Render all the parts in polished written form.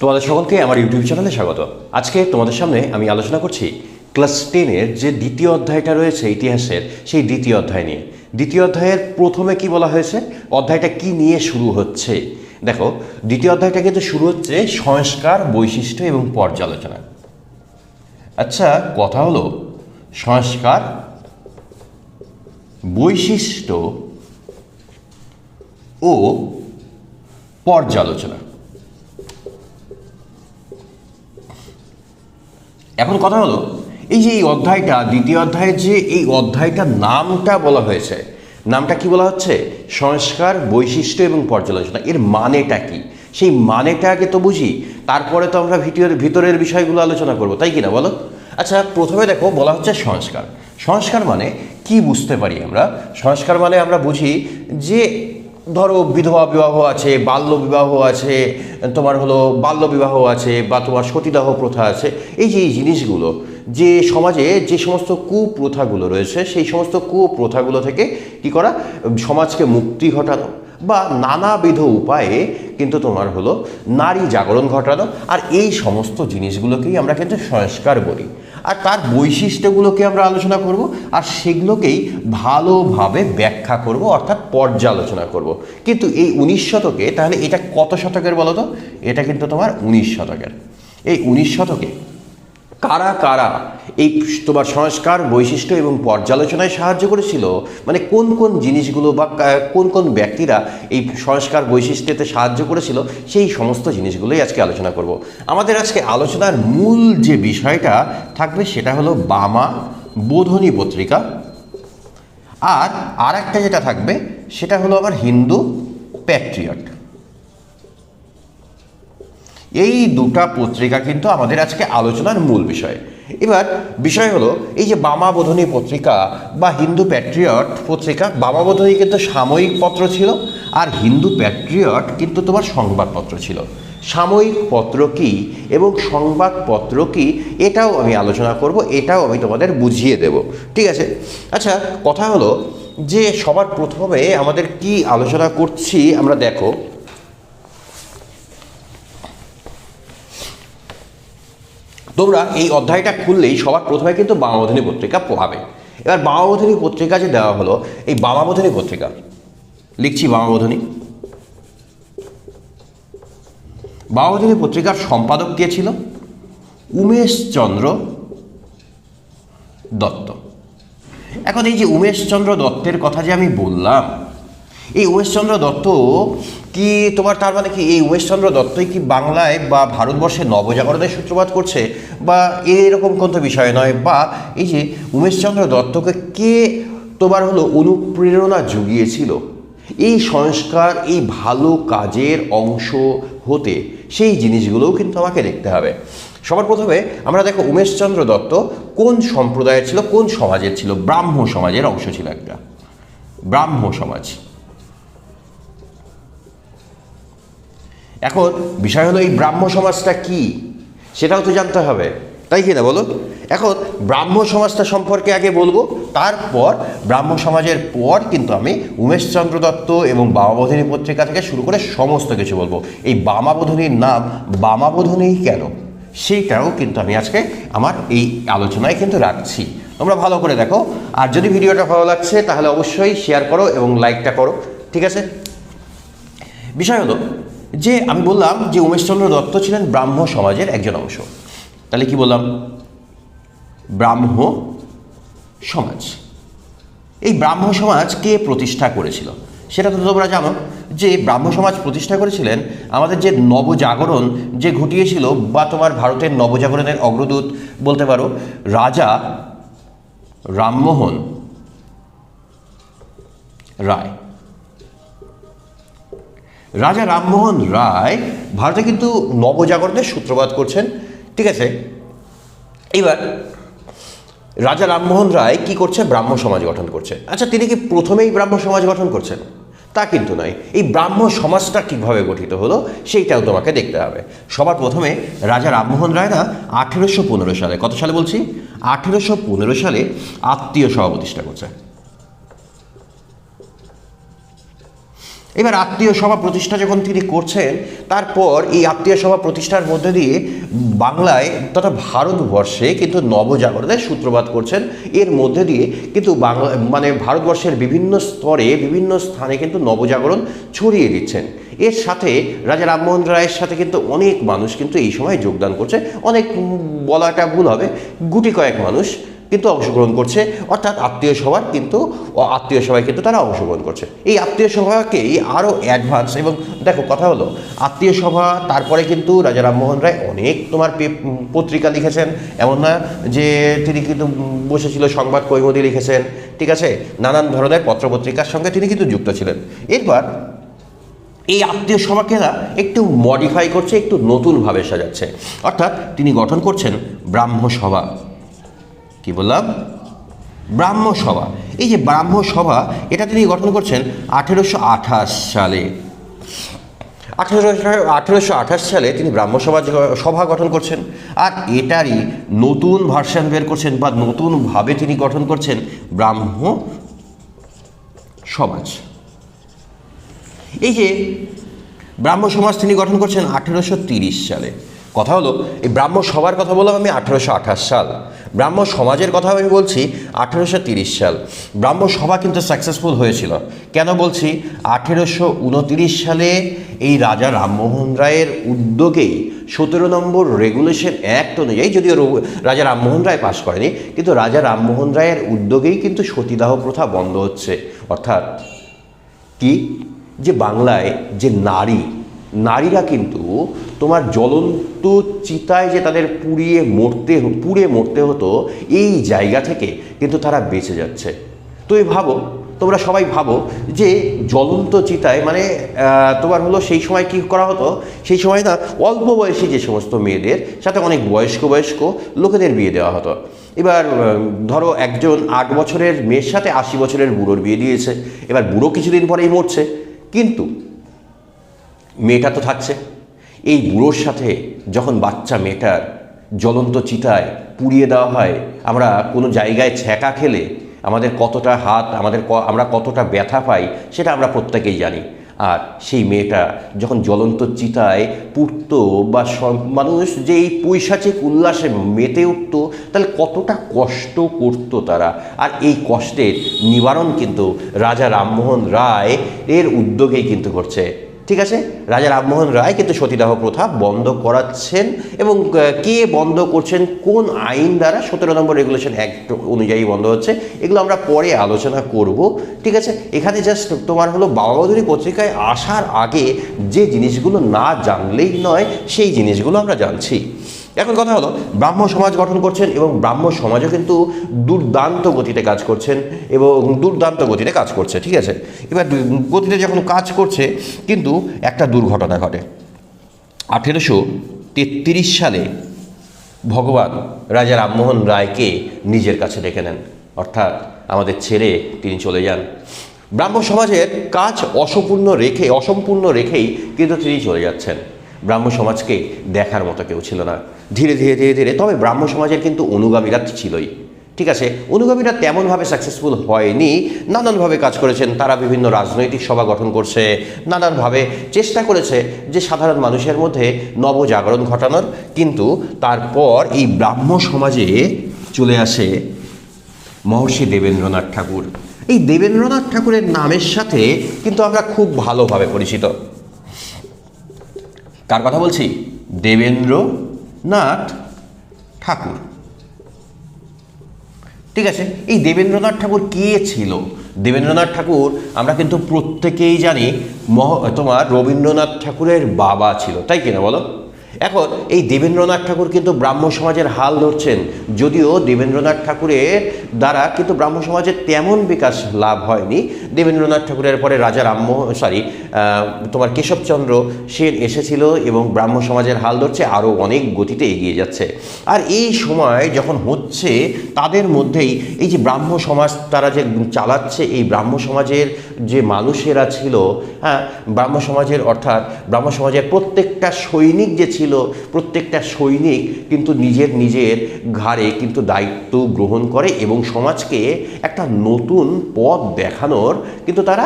তোমাদের সকলকে আমার ইউটিউব চ্যানেলে স্বাগত। আজকে তোমাদের সামনে আমি আলোচনা করছি ক্লাস 10-এর যে দ্বিতীয় অধ্যায়টা রয়েছে ইতিহাসের, সেই দ্বিতীয় অধ্যায় নিয়ে। দ্বিতীয় অধ্যায়ের প্রথমে কি বলা হয়েছে, অধ্যায়টা কি নিয়ে শুরু হচ্ছে। দেখো, দ্বিতীয় অধ্যায়টা কিন্তু শুরু হচ্ছে সংস্কার, বৈশিষ্ট্য এবং পর্যালোচনা। আচ্ছা, কথা হলো সংস্কার, বৈশিষ্ট্য ও পর্যালোচনা। এখন কথা হলো, এই যে এই অধ্যায়টা, দ্বিতীয় অধ্যায়ের যে এই অধ্যায়টার নামটা বলা হয়েছে, নামটা কি বলা হচ্ছে? সংস্কার, বৈশিষ্ট্য এবং পর্যালোচনা। এর মানেটা কি, সেই মানেটা আগে তো বুঝি, তারপরে তো আমরা ভিতরের বিষয়গুলো আলোচনা করব, তাই কিনা বলো? আচ্ছা, প্রথমে দেখো, বলা হচ্ছে সংস্কার। সংস্কার মানে কি বুঝতে পারি আমরা? সংস্কার মানে আমরা বুঝি যে ধরো বিধবা বিবাহ আছে, বাল্য বিবাহ আছে, তোমার হলো বাল্য বিবাহ আছে, বা তোমার সতীদাহ প্রথা আছে। এই যে এই জিনিসগুলো, যে সমাজে যে সমস্ত কুপ্রথাগুলো রয়েছে, সেই সমস্ত কুপ্রথাগুলো থেকে কি করা, সমাজকে মুক্তি ঘটানো, বা নানাবিধ উপায়ে কিন্তু তোমার হলো নারী জাগরণ ঘটানো। আর এই সমস্ত জিনিসগুলোকেই আমরা কিন্তু সংস্কার বলি। আর তার বৈশিষ্ট্যগুলোকে আমরা আলোচনা করব, আর সেগুলোকেই ভালোভাবে ব্যাখ্যা করব, অর্থাৎ পর্যালোচনা করব। কিন্তু এই 19 শতকে, তাহলে এটা কত শতকের বলো তো? এটা কিন্তু তোমার 19 শতকের। এই 19 শতকে কারা কারা এই তোমার সংস্কার, বৈশিষ্ট্য এবং পর্যালোচনায় সাহায্য করেছিল, মানে কোন কোন জিনিসগুলো বা কোন কোন ব্যক্তিরা এই সংস্কার, বৈশিষ্ট্যতে সাহায্য করেছিল, সেই সমস্ত জিনিসগুলোই আজকে আলোচনা করব। আমাদের আজকে আলোচনার মূল যে বিষয়টা থাকবে সেটা হলো বামা বোধনী পত্রিকা, আর একটা যেটা থাকবে সেটা হলো আবার হিন্দু প্যাট্রিয়ট। এই দুটা পত্রিকা কিন্তু আমাদের আজকে আলোচনার মূল বিষয়। এবার বিষয় হলো, এই যে বামাবোধনী পত্রিকা বা হিন্দু প্যাট্রিয়ট পত্রিকা, বামাবোধনী কিন্তু সাময়িক পত্র ছিল, আর হিন্দু প্যাট্রিয়ট কিন্তু তোমার সংবাদপত্র ছিল। সাময়িক পত্র কি এবং সংবাদপত্র কি, এটাও আমি আলোচনা করব, এটাও আমি তোমাদের বুঝিয়ে দেব, ঠিক আছে? আচ্ছা, কথা হলো যে সবার প্রথমে আমাদের কি আলোচনা করছি আমরা, দেখো, তোমরা এই অধ্যায়টা খুললেই সবার প্রথমে কিন্তু বামাবোধনী পত্রিকা পাবে। এবার বামাবোধনী পত্রিকা যে দেওয়া হলো, এই বামাবোধনী পত্রিকা লিখছি, বামাবোধনী পত্রিকার সম্পাদক কে ছিল? উমেশচন্দ্র দত্ত। এখন এই যে উমেশচন্দ্র দত্তের কথা যে আমি বললাম, এই উমেশচন্দ্র দত্ত কি তোমার, তার মানে কি এই উমেশচন্দ্র দত্তই কি বাংলায় বা ভারতবর্ষে নবজাগরণের সূত্রপাত করছে, বা এরকম কোনো বিষয় নয়? বা এই যে উমেশচন্দ্র দত্তকে কে তোমার হলো অনুপ্রেরণা জুগিয়েছিল এই সংস্কার, এই ভালো কাজের অংশ হতে, সেই জিনিসগুলোও কিন্তু আমাকে দেখতে হবে। সবার প্রথমে আমরা দেখো, উমেশচন্দ্র দত্ত কোন সম্প্রদায়ের ছিল, কোন সমাজের ছিল? ব্রাহ্ম সমাজের অংশ ছিল, একটা ব্রাহ্ম সমাজ। এখন বিষয় হলো, এই ব্রাহ্ম সমাজটা কি সেটাও তো জানতে হবে, তাই কি না বলো? এখন ব্রাহ্ম সমাজটা সম্পর্কে আগে বলবো, তারপর ব্রাহ্ম সমাজের পর কিন্তু আমি উমেশচন্দ্র দত্ত এবং বামাবোধনী পত্রিকা থেকে শুরু করে সমস্ত কিছু বলবো। এই বামাবোধনীর নাম বামাবোধনী কেন, সেইটাও কিন্তু আমি আজকে আমার এই আলোচনায় কিন্তু রাখছি। তোমরা ভালো করে দেখো, আর যদি ভিডিওটা ভালো লাগছে তাহলে অবশ্যই শেয়ার করো এবং লাইকটা করো, ঠিক আছে? বিষয় হলো যে আমি বললাম যে উমেশচন্দ্র দত্ত ছিলেন ব্রাহ্ম সমাজের একজন অংশ। তাহলে কি বললাম? ব্রাহ্ম সমাজ। এই ব্রাহ্ম সমাজ কে প্রতিষ্ঠা করেছিল সেটা তো তোমরা জানো, যে ব্রাহ্ম সমাজ প্রতিষ্ঠা করেছিলেন আমাদের যে নবজাগরণ যে ঘটিয়েছিল, বা তোমার ভারতের নবজাগরণের অগ্রদূত বলতে পারো, রাজা রামমোহন রায়। রাজা রামমোহন রায় ভারতে কিন্তু নবজাগরণের সূত্রপাত করছেন, ঠিক আছে? এবার রাজা রামমোহন রায় কি করছে? ব্রাহ্ম সমাজ গঠন করছে। আচ্ছা, তিনি কি প্রথমেই ব্রাহ্ম সমাজ গঠন করছেন? তা কিন্তু নয়। এই ব্রাহ্ম সমাজটা কীভাবে গঠিত হলো সেইটাও তোমাকে দেখতে হবে। সবার প্রথমে রাজা রামমোহন রায় না 1815 সালে, কত সালে বলছি? 1815 সালে আত্মীয় সভা প্রতিষ্ঠা করছে। এবার আত্মীয় সভা প্রতিষ্ঠা যখন তিনি করছেন, তারপর এই আত্মীয় সভা প্রতিষ্ঠার মধ্যে দিয়ে বাংলায় তথা ভারতবর্ষে কিন্তু নবজাগরণের সূত্রপাত করছেন। এর মধ্যে দিয়ে কিন্তু বাংলা মানে ভারতবর্ষের বিভিন্ন স্তরে বিভিন্ন স্থানে কিন্তু নবজাগরণ ছড়িয়ে দিচ্ছেন। এর সাথে রাজা রামমোহন রায়ের সাথে কিন্তু অনেক মানুষ কিন্তু এই সময় যোগদান করছে। অনেক বলাটা ভুল হবে, গুটি কয়েক মানুষ কিন্তু অংশগ্রহণ করছে, অর্থাৎ আত্মীয় সভায় কিন্তু তারা অংশগ্রহণ করছে। এই আত্মীয় সভাকে আরও অ্যাডভান্স, এবং দেখো কথা হলো আত্মীয় সভা, তারপরে কিন্তু রাজা রামমোহন রায় অনেক পত্রিকা লিখেছেন, এমন না যে তিনি কিন্তু বসেছিল, সংবাদ কৌমুদী লিখেছেন, ঠিক আছে, নানান ধরনের পত্রপত্রিকার সঙ্গে তিনি কিন্তু যুক্ত ছিলেন। এরপর এই আত্মীয় সভাকে না একটু মডিফাই করছে, একটু নতুনভাবে সাজাচ্ছে, অর্থাৎ তিনি গঠন করছেন ব্রাহ্ম সভা। কি বললাম? ব্রাহ্ম সভা। এই যে ব্রাহ্ম সভা, এটা তিনি গঠন করছেন 1828 সালে। 1828 সালে তিনি ব্রাহ্ম সভা গঠন করছেন, আর এটারই নতুন ভার্সন বের করছেন বা নতুনভাবে তিনি গঠন করছেন ব্রাহ্ম সমাজ। এই যে ব্রাহ্ম সমাজ তিনি গঠন করছেন 1830 সালে। কথা হলো এই ব্রাহ্ম সভার কথা বললাম আমি 1828 সাল, ব্রাহ্ম সমাজের কথা আমি বলছি 1830 সাল। ব্রাহ্ম সভা কিন্তু সাকসেসফুল হয়েছিল। কেন বলছি? 1829 সালে এই রাজা রামমোহন রায়ের উদ্যোগেই 17 নম্বর রেগুলেশন অ্যাক্ট অনুযায়ী, যদিও রাজা রামমোহন রায় পাশ করেনি, কিন্তু রাজা রামমোহন রায়ের উদ্যোগেই কিন্তু সতীদাহ প্রথা বন্ধ হচ্ছে। অর্থাৎ কি, যে বাংলায় যে নারীরা কিন্তু তোমার জ্বলন্ত চিতায় যে তাদের পুড়ে মরতে হতো, এই জায়গা থেকে কিন্তু তারা বেঁচে যাচ্ছে। তোমরা সবাই ভাবো যে জ্বলন্ত চিতায় মানে তোমার হলো সেই সময় কি করা হতো? সেই সময় না অল্প বয়সী যে সমস্ত মেয়েদের সাথে অনেক বয়স্ক লোকেদের বিয়ে দেওয়া হতো। এবার ধরো একজন 8 বছরের মেয়ের সাথে 80 বছরের বুড়োর বিয়ে দিয়েছে। এবার বুড়ো কিছুদিন পরেই মরছে, কিন্তু মেয়েটা তো থাকছে। এই বুড়োর সাথে যখন বাচ্চা মেয়েটার জ্বলন্ত চিতায় পুড়িয়ে দেওয়া হয়, আমরা কোনো জায়গায় ছ্যাঁকা খেলে আমাদের কতটা আমরা কতটা ব্যথা পাই সেটা আমরা প্রত্যেকেই জানি। আর সেই মেয়েটা যখন জ্বলন্ত চিতায় পুড়তো বা মানুষ যে এই পৈশাচিক উল্লাসে মেতে উঠতো, তাহলে কতটা কষ্ট করতো তারা। আর এই কষ্টের নিবারণ কিন্তু রাজা রামমোহন রায় এর উদ্যোগেই কিন্তু করছে। ঠিক আছে, রাজা রামমোহন রায় কিন্তু সতীদাহ প্রথা বন্ধ করাচ্ছেন। এবং কে বন্ধ করছেন, কোন আইন দ্বারা? 17 নম্বর রেগুলেশন অ্যাক্ট অনুযায়ী বন্ধ হচ্ছে। এগুলো আমরা পরে আলোচনা করব। ঠিক আছে, এখানে জাস্ট তোমার হলো বাবাবধূরী পত্রিকায় আসার আগে যে জিনিসগুলো না জানলেই নয়, সেই জিনিসগুলো আমরা জানছি। এখন কথা হলো ব্রাহ্ম সমাজ গঠন করছেন, এবং ব্রাহ্ম সমাজও কিন্তু দুর্দান্ত গতিতে কাজ করছে। ঠিক আছে, এবার গতিতে যখন কাজ করছে, কিন্তু একটা দুর্ঘটনা ঘটে। 1833 সালে ভগবান রাজা রামমোহন রায়কে নিজের কাছে ডেকে নেন, অর্থাৎ আমাদের ছেড়ে তিনি চলে যান। ব্রাহ্ম সমাজের কাজ অসম্পূর্ণ রেখেই কিন্তু তিনি চলে যাচ্ছেন। ব্রাহ্ম সমাজকে দেখার মতো কেউ ছিল না। ধীরে ধীরে তবে ব্রাহ্ম সমাজের কিন্তু অনুগামীরা ছিলই। ঠিক আছে, অনুগামীরা তেমনভাবে সাকসেসফুল হয়নি, নানানভাবে কাজ করেছেন। তারা বিভিন্ন রাজনৈতিক সভা গঠন করছে, নানানভাবে চেষ্টা করেছে যে সাধারণ মানুষের মধ্যে নবজাগরণ ঘটানোর। কিন্তু তারপর এই ব্রাহ্ম সমাজে চলে আসে মহর্ষি দেবেন্দ্রনাথ ঠাকুর। এই দেবেন্দ্রনাথ ঠাকুরের নামের সাথে কিন্তু আমরা খুব ভালোভাবে পরিচিত। কার কথা বলছি? দেবেন্দ্রনাথ ঠাকুর। ঠিক আছে, এই দেবেন্দ্রনাথ ঠাকুর কে ছিল? দেবেন্দ্রনাথ ঠাকুর আমরা কিন্তু প্রত্যেকেই জানি তোমার রবীন্দ্রনাথ ঠাকুরের বাবা ছিল, তাই কিনা বলো? এখন এই দেবেন্দ্রনাথ ঠাকুর কিন্তু ব্রাহ্ম সমাজের হাল ধরছেন, যদিও দেবেন্দ্রনাথ ঠাকুরের দ্বারা কিন্তু ব্রাহ্ম সমাজের তেমন বিকাশ লাভ হয়নি। দেবেন্দ্রনাথ ঠাকুরের পরে রাজা তোমার কেশবচন্দ্র সেন এসেছিল এবং ব্রাহ্ম সমাজের হাল ধরছে, আরও অনেক গতিতে এগিয়ে যাচ্ছে। আর এই সময় যখন হচ্ছে, তাদের মধ্যেই এই যে ব্রাহ্ম সমাজ তারা যে চালাচ্ছে, এই ব্রাহ্ম সমাজের যে মানুষেরা ছিল, ব্রাহ্ম সমাজের প্রত্যেকটা সৈনিক যে ছিল, ছিল প্রত্যেকটা সৈনিক কিন্তু নিজের ঘাড়ে কিন্তু দায়িত্ব গ্রহণ করে এবং সমাজকে একটা নতুন পথ দেখানোর কিন্তু তারা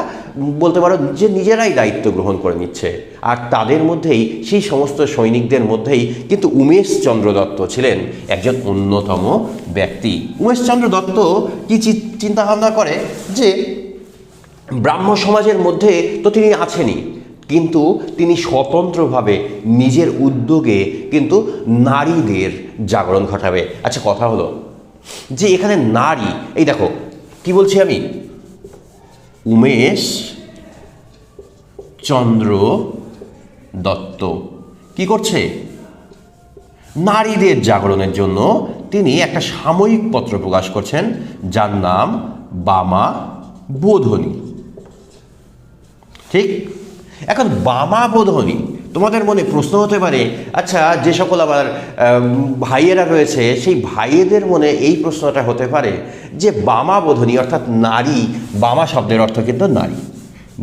বলতে পারো যে নিজেরাই দায়িত্ব গ্রহণ করে নিচ্ছে। আর তাদের মধ্যেই সেই সমস্ত সৈনিকদের মধ্যেই কিন্তু উমেশচন্দ্র দত্ত ছিলেন একজন অন্যতম ব্যক্তি। উমেশচন্দ্র দত্ত কি চিন্তা ভাবনা করে যে ব্রাহ্ম সমাজের মধ্যে তো তিনি আছেনই, কিন্তু তিনি স্বতন্ত্রভাবে নিজের উদ্যোগে কিন্তু নারীদের জাগরণ ঘটাবে। আচ্ছা, কথা হলো যে এখানে নারী, এই দেখো কি বলছি আমি, উমেশ চন্দ্র দত্ত কি করছে, নারীদের জাগরণের জন্য তিনি একটা সাময়িক পত্র প্রকাশ করছেন যার নাম বামা বোধনী। ঠিক, এখন বামা বোধনী, তোমাদের মনে প্রশ্ন হতে পারে, আচ্ছা যে সকল আমার ভাইয়েরা রয়েছে সেই ভাইয়েদের মনে এই প্রশ্নটা হতে পারে যে বামা বোধনী অর্থাৎ নারী, বামা শব্দের অর্থ কিন্তু নারী,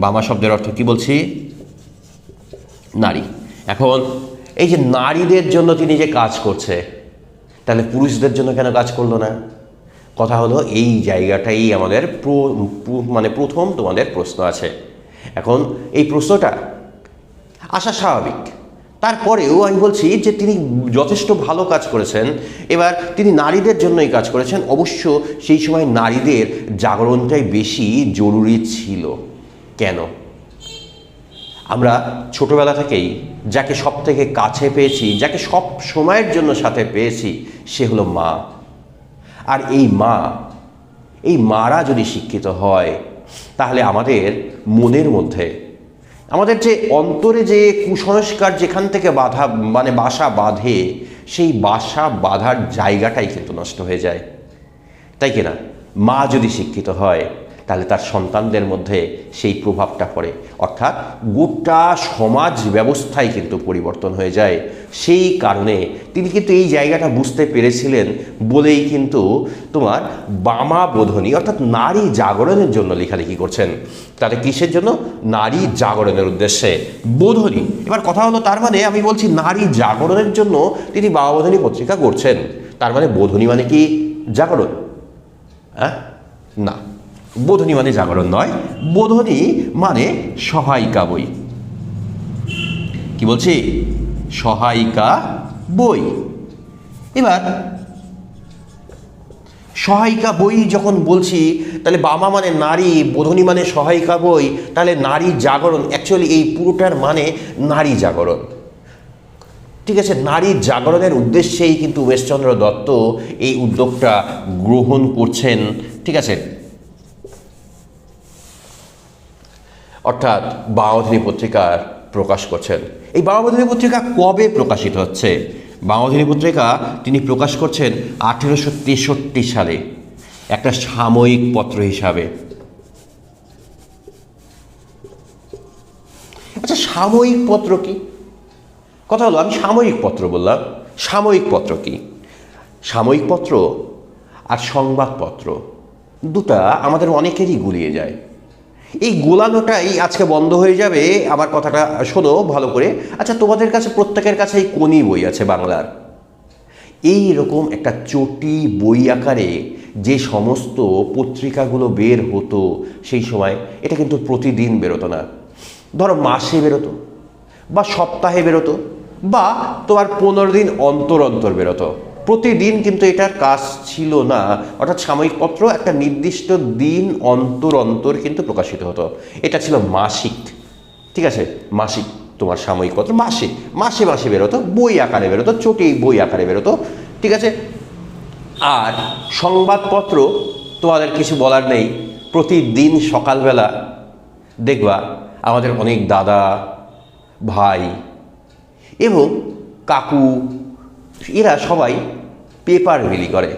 বামা শব্দের অর্থ কি বলছি, নারী। এখন এই যে নারীদের জন্য তিনি যে কাজ করছে, তাহলে পুরুষদের জন্য কেন কাজ করলো না? কথা হলো এই জায়গাটাই আমাদের মানে প্রথম তোমাদের প্রশ্ন আছে। এখন এই প্রশ্নটা আসা স্বাভাবিক, তারপরেও আমি বলছি যে তিনি যথেষ্ট ভালো কাজ করেছেন। এবার তিনি নারীদের জন্যই কাজ করেছেন, অবশ্য সেই সময় নারীদের জাগরণটাই বেশি জরুরি ছিল। কেন? আমরা ছোটবেলা থেকেই যাকে সব থেকে কাছে পেয়েছি, যাকে সব সময়ের জন্য সাথে পেয়েছি, সে হলো মা। আর এই মারা যদি শিক্ষিত হয়, তাহলে আমাদের মনের মধ্যে, আমাদের যে অন্তরে যে কুসংস্কার যেখান থেকে বাসা বাঁধে, সেই বাসা বাঁধার জায়গাটাই কিন্তু নষ্ট হয়ে যায়, তাই কিনা? মা যদি শিক্ষিত হয় তাহলে তার সন্তানদের মধ্যে সেই প্রভাবটা পড়ে, অর্থাৎ গোটা সমাজ ব্যবস্থাই কিন্তু পরিবর্তন হয়ে যায়। সেই কারণে তিনি কিন্তু এই জায়গাটা বুঝতে পেরেছিলেন বলেই কিন্তু তোমার বামা বোধনী অর্থাৎ নারী জাগরণের জন্য লেখালেখি করছেন। তাহলে কিসের জন্য? নারী জাগরণের উদ্দেশ্যে বোধনী। এবার কথা হলো, তার মানে আমি বলছি নারী জাগরণের জন্য তিনি বামা বোধনী পত্রিকা করছেন, তার মানে বোধনী মানে কি জাগরণ? হ্যাঁ, না, বোধনী মানে জাগরণ নয়, বোধনী মানে সহায়িকা বই। কি বলছি? সহায়িকা বই। এবার সহায়িকা বই যখন বলছি, তাহলে বামা মানে নারী, বোধনী মানে সহায়িকা বই, তাহলে নারী জাগরণ, অ্যাকচুয়ালি এই পুরোটার মানে নারী জাগরণ। ঠিক আছে, নারী জাগরণের উদ্দেশ্যেই কিন্তু উমেশচন্দ্র দত্ত এই উদ্যোগটা গ্রহণ করছেন। ঠিক আছে, অর্থাৎ বামাবোধিনী পত্রিকার প্রকাশ করছেন। এই বামাবোধিনী পত্রিকা কবে প্রকাশিত হচ্ছে? বামাবোধিনী পত্রিকা তিনি প্রকাশ করছেন 1863 সালে একটা সাময়িক পত্র হিসাবে। আচ্ছা, সাময়িক পত্র কি? কথা হলো, আমি সাময়িক পত্র বললাম, সাময়িক পত্র কি? সাময়িক পত্র আর সংবাদপত্র দুটা আমাদের অনেকেরই গুলিয়ে যায়। এই গোলানোটাই আজকে বন্ধ হয়ে যাবে। আমার কথাটা শোনো ভালো করে। আচ্ছা, তোমাদের কাছে প্রত্যেকের কাছে এই কোনি বই আছে বাংলার, এই রকম একটা চটি বই আকারে যে সমস্ত পত্রিকাগুলো বের হতো সেই সময়, এটা কিন্তু প্রতিদিন বেরোতো না, ধরো মাসে বেরোতো বা সপ্তাহে বেরোতো বা তোমার 15 দিন অন্তর অন্তর বেরোতো। প্রতিদিন কিন্তু এটার কাজ ছিল না, অর্থাৎ সাময়িক পত্র একটা নির্দিষ্ট দিন অন্তর অন্তর কিন্তু প্রকাশিত হতো। এটা ছিল মাসিক। ঠিক আছে, মাসিক তোমার সাময়িক পত্র মাসে মাসে বেরোতো, বই আকারে বেরোতো, চটি বই আকারে বেরোতো। ঠিক আছে, আর সংবাদপত্র তোমাদের কিছু বলার নেই। প্রতিদিন সকালবেলা দেখবা আমাদের অনেক দাদা ভাই এবং কাকু, এরা সবাই পেপার বিলি করে।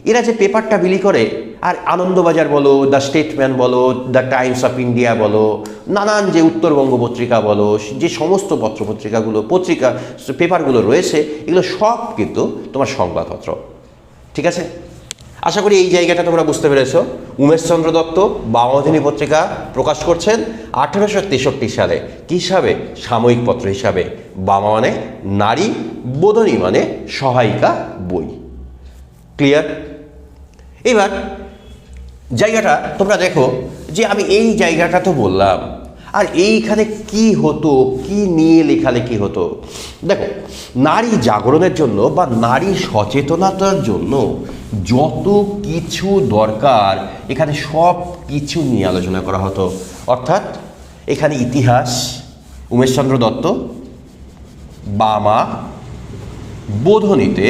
এরা যে পেপারটা বিলি করে, আর আনন্দবাজার বলো, দ্য স্টেটম্যান বলো, দ্য টাইমস অফ ইন্ডিয়া বলো, নানান যে উত্তরবঙ্গ পত্রিকা বলো, যে সমস্ত পেপারগুলো রয়েছে, এগুলো সব কিন্তু তোমার সংবাদপত্র। ঠিক আছে, আশা করি এই জায়গাটা তোমরা বুঝতে পেরেছো। উমেশচন্দ্র দত্ত বামাবোধিনী পত্রিকা প্রকাশ করছেন 1863 সালে। কী হিসাবে? সাময়িক পত্র হিসাবে। বামা মানে নারী, বোধনী মানে সহায়িকা বই। ক্লিয়ার? এবার জায়গাটা তোমরা দেখো যে আমি এই জায়গাটা তো বললাম, আর এইখানে কি হতো, কি নিয়ে লেখালেখি হতো। দেখো, নারী জাগরণের জন্য বা নারী সচেতনতার জন্য যত কিছু দরকার এখানে সব কিছু নিয়ে আলোচনা করা হতো। অর্থাৎ এখানে ইতিহাস, উমেশচন্দ্র দত্ত বামা বোধনীতে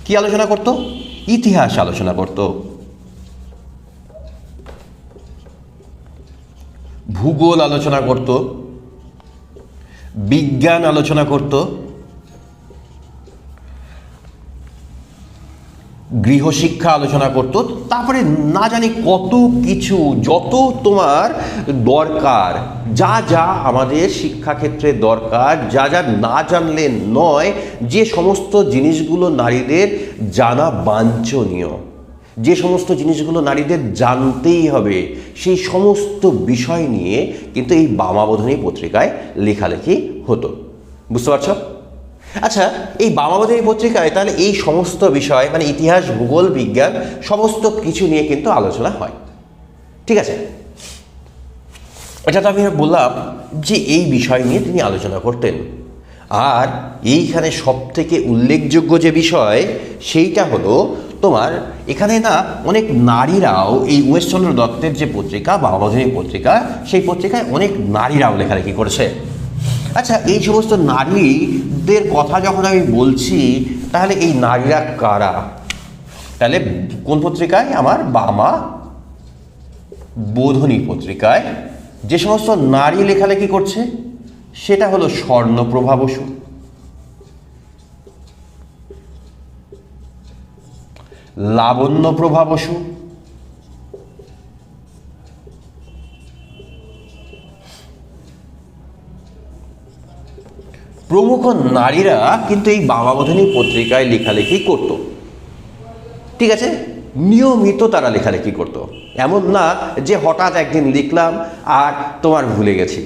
কি আলোচনা করত? ইতিহাস আলোচনা করত, ভূগোল আলোচনা করত, বিজ্ঞান আলোচনা করত, গৃহশিক্ষা আলোচনা করত, তারপরে না জানি কত কিছু, যত তোমার দরকার, যা যা আমাদের শিক্ষাক্ষেত্রে দরকার, যা যা না জানলে নয়, যে সমস্ত জিনিসগুলো নারীদের জানা বাঞ্ছনীয়, যে সমস্ত জিনিসগুলো নারীদের জানতেই হবে, সেই সমস্ত বিষয় নিয়ে কিন্তু এই বামাবোধিনী পত্রিকায় লেখালেখি হতো। বুঝতে পারছো? আচ্ছা, এই বামাবোধিনী পত্রিকায় তাহলে এই সমস্ত বিষয় মানে ইতিহাস, ভূগোল, বিজ্ঞান সমস্ত কিছু নিয়ে কিন্তু আলোচনা হয়। ঠিক আছে, এটা তো আমি বললাম যে এই বিষয় নিয়ে তিনি আলোচনা করতেন। আর এইখানে সবথেকে উল্লেখযোগ্য যে বিষয় সেইটা হলো তোমার এখানে না অনেক নারীরাও এই উমেশচন্দ্র দত্তের যে পত্রিকা বামাবোধিনী পত্রিকা, সেই পত্রিকায় অনেক নারীরাও লেখালেখি করেছে। আচ্ছা, এই সমস্ত নারীদের কথা যখন আমি বলছি তাহলে এই নারীরা কারা? তাহলে কোন পত্রিকায়? আমার বামাবোধিনী পত্রিকায় যে সমস্ত নারী লেখালেখি করছে সেটা হলো স্বর্ণপ্রভা বসু, লাবণ্যপ্রভা বসু, প্রমুখ নারীরা কিন্তু এই বামাবোধিনী পত্রিকায় লেখালেখি করত। ঠিক আছে, নিয়মিত তারা লেখালেখি করত, এমন না যে হঠাৎ একদিন লিখলাম আর তোমার ভুলে গেছি।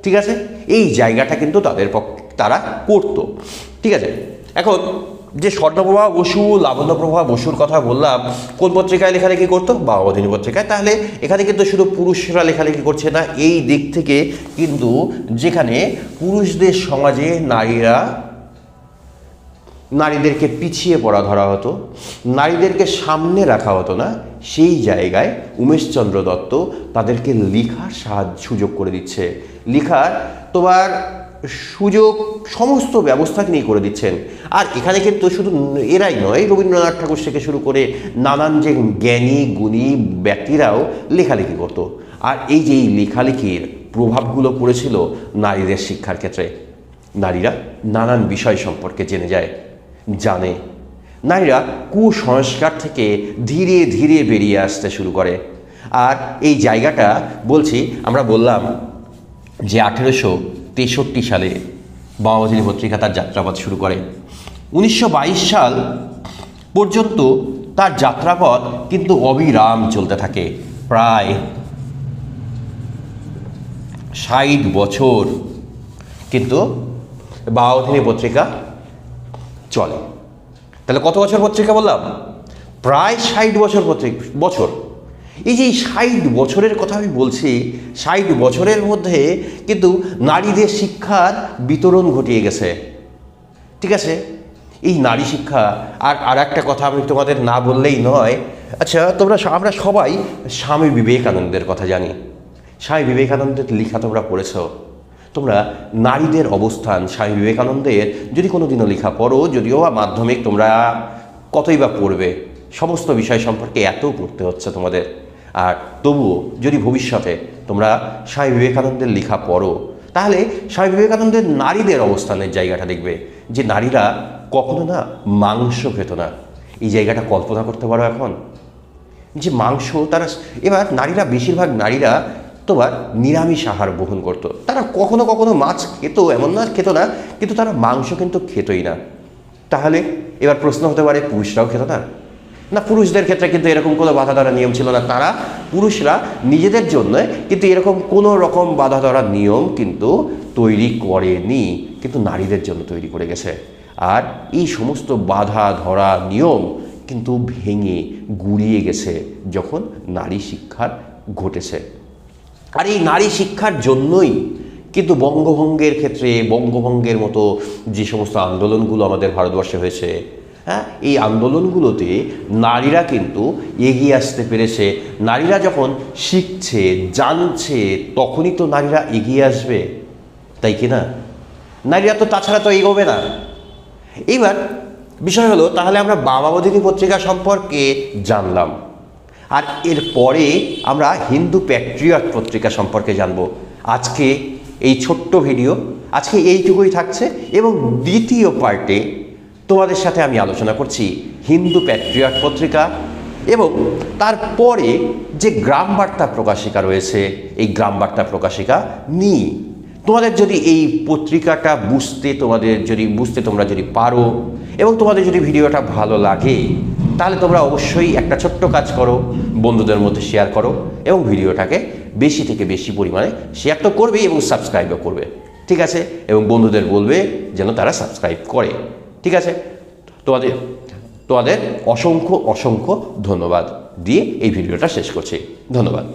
ঠিক আছে, এই জায়গাটা কিন্তু তাদের পক্ষে তারা করত। ঠিক আছে, এখন যে স্বর্ণপ্রভা বসু, লাবণ্যপ্রভা বসুর কথা বললাম, কোন পত্রিকায় লেখালেখি করতো? বামাবোধিনী পত্রিকায়। তাহলে এখানে কিন্তু শুধু পুরুষরা লেখালেখি করছে না, এই দিক থেকে কিন্তু যেখানে পুরুষদের সমাজে নারীদেরকে পিছিয়ে পড়া ধরা হতো, নারীদেরকে সামনে রাখা হতো না, সেই জায়গায় উমেশচন্দ্র দত্ত তাদেরকে লেখার সুযোগ করে দিচ্ছে। লেখার তোমার সুযোগ সমস্ত ব্যবস্থা নিয়ে করে দিচ্ছেন। আর এখানে কিন্তু শুধু এরাই নয়, রবীন্দ্রনাথ ঠাকুর থেকে শুরু করে নানান যে জ্ঞানী গুণী ব্যক্তিরাও লেখালেখি করতো। আর এই যে এই লেখালেখির প্রভাবগুলো পড়েছিল নারীদের শিক্ষার ক্ষেত্রে। নারীরা নানান বিষয় সম্পর্কে জানে। নারীরা কুসংস্কার থেকে ধীরে ধীরে বেরিয়ে আসতে শুরু করে। আর এই জায়গাটা বলছি, আমরা বললাম যে 1863 সালে বামাবোধিনী পত্রিকা তার যাত্রাপথ শুরু করে। 1922 সাল পর্যন্ত তার যাত্রাপথ কিন্তু অবিরাম চলতে থাকে। প্রায় 60 বছর কিন্তু বামাবোধিনী পত্রিকা চলে। তাহলে কত বছর পত্রিকা বললাম? প্রায় 60 বছর। এই যে 60 বছরের কথা আমি বলছি, 60 বছরের মধ্যে কিন্তু নারীদের শিক্ষার বিতরণ ঘটিয়ে গেছে। ঠিক আছে, এই নারী শিক্ষা। আর একটা কথা আমি তোমাদের না বললেই নয়। আচ্ছা, আমরা সবাই স্বামী বিবেকানন্দের কথা জানি। স্বামী বিবেকানন্দের লেখা তোমরা পড়েছ। তোমরা নারীদের অবস্থান স্বামী বিবেকানন্দের যদি কোনো দিনও লেখা পড়ো, যদিও বা মাধ্যমিক তোমরা কতই বা পড়বে, সমস্ত বিষয় সম্পর্কে এত পড়তে হচ্ছে তোমাদের। আর তবুও যদি ভবিষ্যতে তোমরা স্বামী বিবেকানন্দের লেখা পড়ো, তাহলে স্বামী বিবেকানন্দের নারীদের অবস্থানের জায়গাটা দেখবে যে নারীরা কখনো না মাংস খেত না। এই জায়গাটা কল্পনা করতে পারো এখন, যে মাংস তারা, এবার নারীরা, বেশিরভাগ নারীরা তোমার নিরামিষ আহার গ্রহণ করতো। তারা কখনো কখনো মাছ খেত, এমন না খেত না, কিন্তু তারা মাংস কিন্তু খেতই না। তাহলে এবার প্রশ্ন হতে পারে পুরুষরাও খেত না? না, পুরুষদের ক্ষেত্রে কিন্তু এরকম কোনো বাধা ধরা নিয়ম ছিল না। তারা পুরুষরা নিজেদের জন্য কিন্তু এরকম কোনো রকম বাধা ধরার নিয়ম কিন্তু তৈরি করেনি, কিন্তু নারীদের জন্য তৈরি করে গেছে। আর এই সমস্ত বাধা ধরা নিয়ম কিন্তু ভেঙে গুড়িয়ে গেছে যখন নারী শিক্ষার ঘটেছে। আর এই নারী শিক্ষার জন্যই কিন্তু বঙ্গভঙ্গের ক্ষেত্রে, বঙ্গভঙ্গের মতো যে সমস্ত আন্দোলনগুলো আমাদের ভারতবর্ষে হয়েছে, হ্যাঁ, এই আন্দোলনগুলোতে নারীরা কিন্তু এগিয়ে আসতে পেরেছে। নারীরা যখন শিখছে, জানছে, তখনই তো নারীরা এগিয়ে আসবে, তাই কি না? নারীরা তো তাছাড়া তো এগোবে না। এইবার বিষয় হলো, তাহলে আমরা বাবা মদিনী পত্রিকা সম্পর্কে জানলাম, আর এরপরে আমরা হিন্দু প্যাট্রিয়ট পত্রিকা সম্পর্কে জানব। আজকে এই ছোট্ট ভিডিও আজকে এইটুকুই থাকছে, এবং দ্বিতীয় পার্টে তোমাদের সাথে আমি আলোচনা করছি হিন্দু প্যাট্রিয়ট পত্রিকা এবং তারপরে যে গ্রাম বার্তা প্রকাশিকা রয়েছে, এই গ্রাম বার্তা প্রকাশিকা নিয়ে তোমাদের যদি এই পত্রিকাটা বুঝতে তোমরা যদি পারো এবং তোমাদের যদি ভিডিওটা ভালো লাগে, তাহলে তোমরা অবশ্যই একটা ছোট্ট কাজ করো, বন্ধুদের মধ্যে শেয়ার করো এবং ভিডিওটাকে বেশি থেকে বেশি পরিমাণে শেয়ার তো করবেই এবং সাবস্ক্রাইবও করবে, ঠিক আছে? এবং বন্ধুদের বলবে যেন তারা সাবস্ক্রাইব করে, ঠিক আছে? তোমাদের অসংখ্য অসংখ্য ধন্যবাদ দিয়ে এই ভিডিওটা শেষ করছি। ধন্যবাদ।